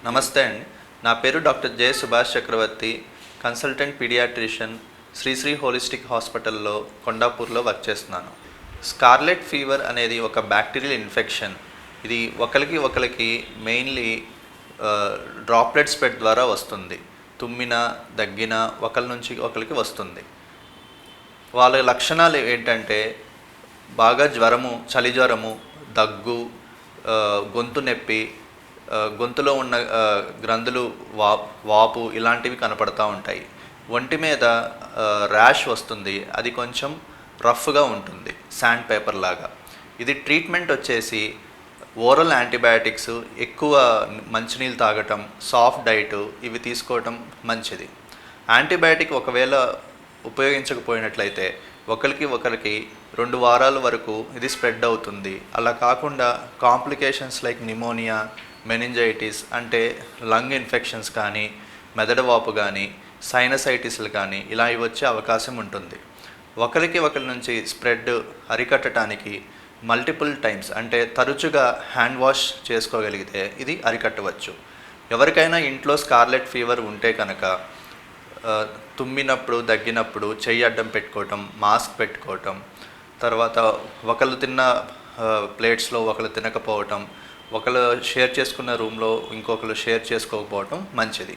నమస్తే అండి. నా పేరు డాక్టర్ జె సుభాష్ చక్రవర్తి, కన్సల్టెంట్ పీడియాట్రిషియన్, శ్రీశ్రీ హోలిస్టిక్ హాస్పిటల్లో కొండాపూర్లో వర్క్ చేస్తున్నాను. స్కార్లెట్ ఫీవర్ అనేది ఒక బ్యాక్టీరియల్ ఇన్ఫెక్షన్. ఇది ఒకరికి మెయిన్లీ డ్రాప్లెట్ స్ప్రెడ్ ద్వారా వస్తుంది. తుమ్మిన, దగ్గిన ఒకరి నుంచి ఒకరికి వస్తుంది. వాళ్ళ లక్షణాలు ఏంటంటే బాగా జ్వరము, చలి జ్వరము, దగ్గు, గొంతు నొప్పి, గొంతులో ఉన్న గ్రంథులు వాపు ఇలాంటివి కనపడతా ఉంటాయి. ఒంటి మీద ర్యాష్ వస్తుంది, అది కొంచెం రఫ్గా ఉంటుంది, శాండ్ పేపర్ లాగా. ఇది ట్రీట్మెంట్ వచ్చేసి ఓరల్ యాంటీబయాటిక్స్, ఎక్కువ మంచినీళ్ళు తాగటం, సాఫ్ట్ డైట్ ఇవి తీసుకోవటం మంచిది. యాంటీబయాటిక్ ఒకవేళ ఉపయోగించకపోయినట్లయితే ఒకరికి 2 వారాల వరకు ఇది స్ప్రెడ్ అవుతుంది. అలా కాకుండా కాంప్లికేషన్స్ లైక్ నిమోనియా, మెనింజైటిస్ అంటే లంగ్ ఇన్ఫెక్షన్స్ కానీ, మెదడు వాపు కానీ, సైనసైటిస్లు కానీ ఇలా వచ్చే అవకాశం ఉంటుంది. ఒకరి నుంచి స్ప్రెడ్ అరికట్టడానికి మల్టిపుల్ టైమ్స్ అంటే తరచుగా హ్యాండ్ వాష్ చేసుకోగలిగితే ఇది అరికట్టవచ్చు. ఎవరికైనా ఇంట్లో స్కార్లెట్ ఫీవర్ ఉంటే కనుక తుమ్మినప్పుడు, దగ్గినప్పుడు చెయ్యి అడ్డం పెట్టుకోవటం, మాస్క్ పెట్టుకోవటం, తర్వాత ఒకళ్ళు తిన్న ప్లేట్స్లో ఒకళ్ళు తినకపోవటం, ఒకళ్ళు షేర్ చేసుకున్న రూమ్లో ఇంకొకరు షేర్ చేసుకోకపోవటం మంచిది.